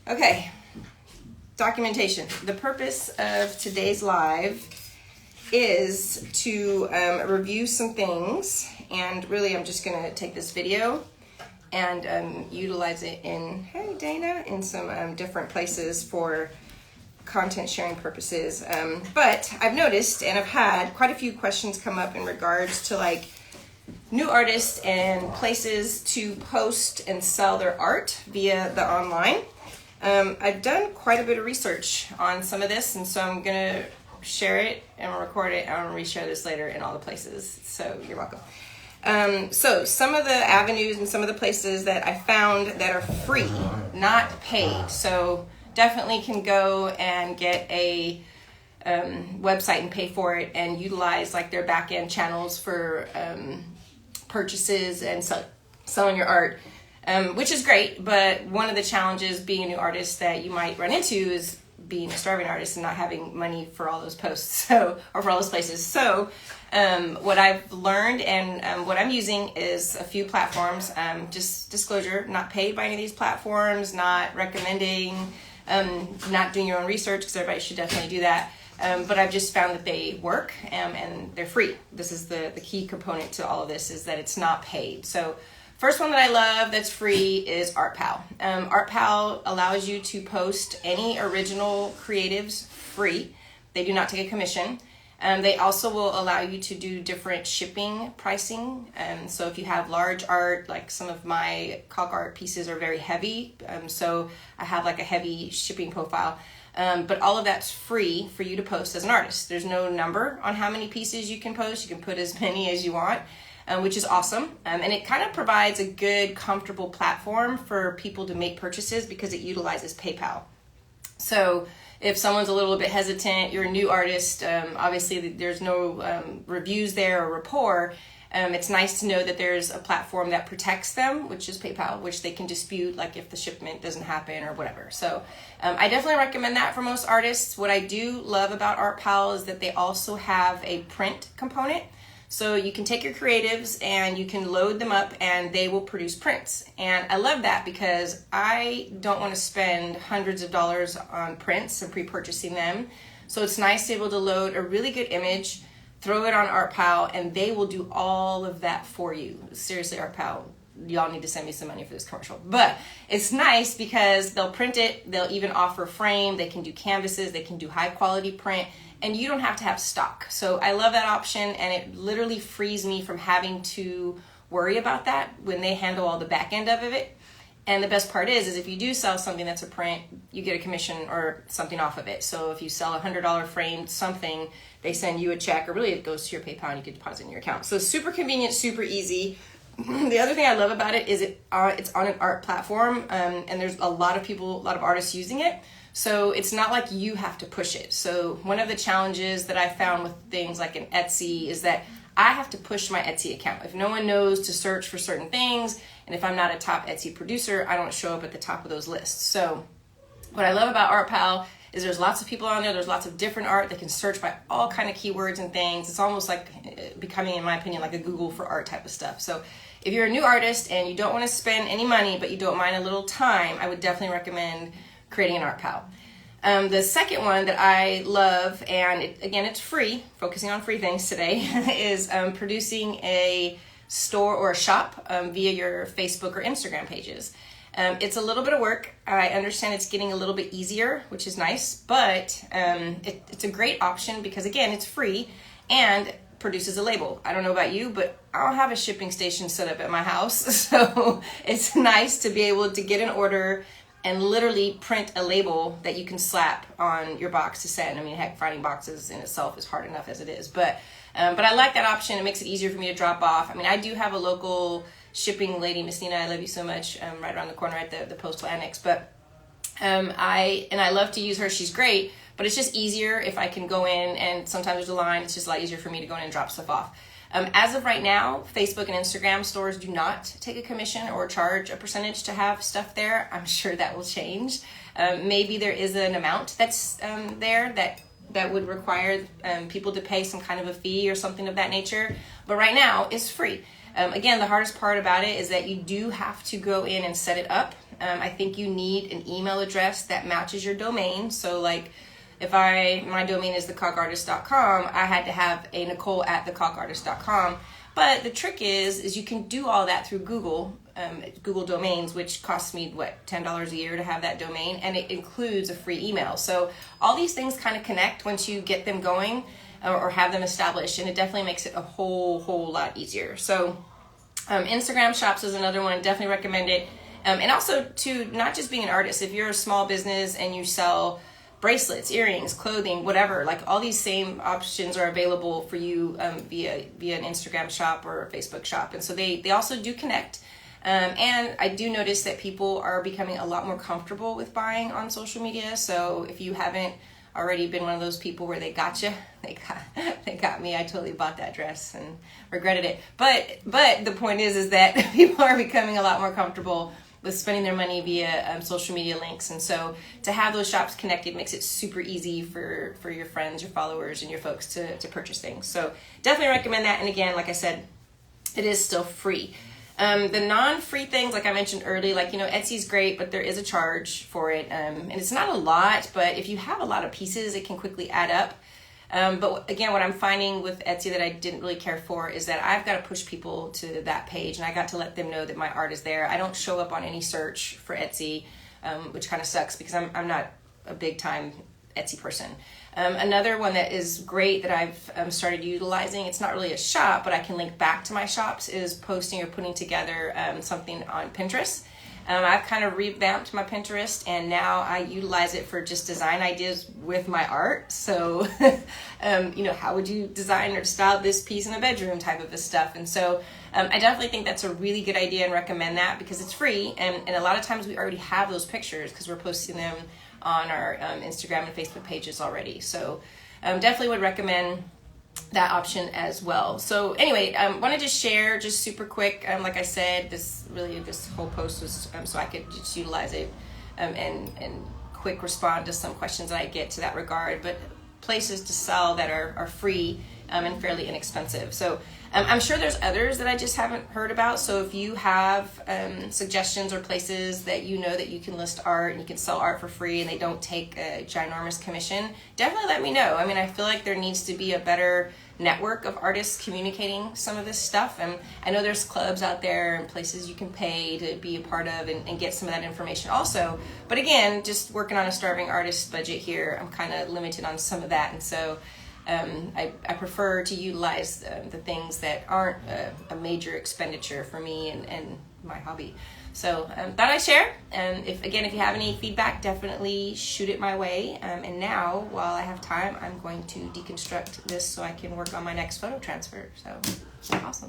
Okay, documentation. The purpose of today's live is to review some things, and really I'm just going to take this video and utilize it in, hey Dana, in some different places for content sharing purposes. But I've noticed and I've had quite a few questions come up in regards to like new artists and places to post and sell their art via the online. I've done quite a bit of research on some of this, and so I'm going to share it and record it, and I'm going to reshare this later in all the places, so you're welcome. So some of the avenues and some of the places that I found that are free, not paid, so definitely can go and get a website and pay for it and utilize like their back-end channels for purchases and selling your art. Which is great, but one of the challenges being a new artist that you might run into is being a starving artist and not having money for all those posts, or for all those places. So what I've learned and what I'm using is a few platforms. Just disclosure, not paid by any of these platforms, not recommending, not doing your own research, because everybody should definitely do that. But I've just found that they work and they're free. This is the key component to all of this, is that it's not paid. So first one that I love that's free is ArtPal. ArtPal allows you to post any original creatives free. They do not take a commission. They also will allow you to do different shipping pricing. So if you have large art, like some of my Caulk art pieces are very heavy. So I have like a heavy shipping profile. But all of that's free for you to post as an artist. There's no number on how many pieces you can post. You can put as many as you want. Which is awesome. And it kind of provides a good, comfortable platform for people to make purchases because it utilizes PayPal. So if someone's a little bit hesitant, you're a new artist, obviously there's no reviews there or rapport. It's nice to know that there's a platform that protects them, which is PayPal, which they can dispute, like if the shipment doesn't happen or whatever. So I definitely recommend that for most artists. What I do love about ArtPal is that they also have a print component. So you can take your creatives and you can load them up and they will produce prints. And I love that because I don't want to spend hundreds of dollars on prints and pre-purchasing them. So it's nice to be able to load a really good image, throw it on ArtPal, and they will do all of that for you. Seriously, ArtPal, y'all need to send me some money for this commercial. But it's nice because they'll print it, they'll even offer frame, they can do canvases, they can do high quality print, and you don't have to have stock. So I love that option, and it literally frees me from having to worry about that when they handle all the back end of it. And the best part is if you do sell something that's a print, you get a commission or something off of it. So if you sell a $100 framed something, they send you a check, or really it goes to your PayPal and you can deposit in your account. So super convenient, super easy. The other thing I love about it is it's on an art platform, and there's a lot of artists using it. So it's not like you have to push it. So one of the challenges that I found with things like an Etsy is that I have to push my Etsy account. If no one knows to search for certain things, and if I'm not a top Etsy producer, I don't show up at the top of those lists. So what I love about ArtPal is there's lots of people on there. There's lots of different art. They can search by all kind of keywords and things. It's almost like becoming, in my opinion, like a Google for art type of stuff. So if you're a new artist and you don't want to spend any money, but you don't mind a little time, I would definitely recommend creating an ArtPal. The second one that I love, and it's free, focusing on free things today, is producing a store or a shop via your Facebook or Instagram pages. It's a little bit of work. I understand it's getting a little bit easier, which is nice, but it's a great option because, again, it's free and produces a label. I don't know about you, but I don't have a shipping station set up at my house, so it's nice to be able to get an order and literally print a label that you can slap on your box to send. I mean, heck, finding boxes in itself is hard enough as it is. But I like that option. It makes it easier for me to drop off. I mean, I do have a local shipping lady, Miss Nina, I love you so much, right around the corner at the postal annex. But I love to use her. She's great. But it's just easier if I can go in, and sometimes there's a line. It's just a lot easier for me to go in and drop stuff off. As of right now, Facebook and Instagram stores do not take a commission or charge a percentage to have stuff there. I'm sure that will change. Maybe there is an amount that's there that would require people to pay some kind of a fee or something of that nature. But right now, it's free. Again, the hardest part about it is that you do have to go in and set it up. I think you need an email address that matches your domain. So like if my domain is TheCaulkArtist.com, I had to have a Nicole at TheCaulkArtist.com. But the trick is you can do all that through Google, Google domains, which costs me $10 a year to have that domain, and it includes a free email. So all these things kind of connect once you get them going or have them established, and it definitely makes it a whole lot easier. So Instagram shops is another one. Definitely recommend it. And also to not just being an artist, if you're a small business and you sell bracelets, earrings, clothing, whatever, like all these same options are available for you via an Instagram shop or a Facebook shop. And so they also do connect. And I do notice that people are becoming a lot more comfortable with buying on social media. So if you haven't already been one of those people where they got you, they got me. I totally bought that dress and regretted it. But the point is that people are becoming a lot more comfortable with spending their money via social media links. And so to have those shops connected makes it super easy for your friends, your followers, and your folks to purchase things. So definitely recommend that. And again, like I said, it is still free. The non-free things, like I mentioned earlier, like, Etsy's great, but there is a charge for it. And it's not a lot, but if you have a lot of pieces, it can quickly add up. But again, what I'm finding with Etsy that I didn't really care for is that I've got to push people to that page, and I got to let them know that my art is there. I don't show up on any search for Etsy, which kind of sucks because I'm not a big time Etsy person. Another one that is great that I've started utilizing, it's not really a shop, but I can link back to my shops, is posting or putting together something on Pinterest. I've kind of revamped my Pinterest, and now I utilize it for just design ideas with my art. So, how would you design or style this piece in a bedroom type of stuff? And so I definitely think that's a really good idea and recommend that because it's free. And a lot of times we already have those pictures because we're posting them on our Instagram and Facebook pages already. So definitely would recommend that option as well. So anyway, wanted to share just super quick. Like I said, this whole post was so I could just utilize it and quick respond to some questions that I get to that regard. But places to sell that are free and fairly inexpensive. So I'm sure there's others that I just haven't heard about. So if you have suggestions or places that that you can list art and you can sell art for free and they don't take a ginormous commission, definitely let me know. I mean, I feel like there needs to be a better network of artists communicating some of this stuff. And I know there's clubs out there and places you can pay to be a part of and get some of that information also. But again, just working on a starving artist budget here, I'm kind of limited on some of that. And so I prefer to utilize the things that aren't a major expenditure for me and my hobby. So thought I'd share. If you have any feedback, definitely shoot it my way. And now, while I have time, I'm going to deconstruct this so I can work on my next photo transfer. So awesome.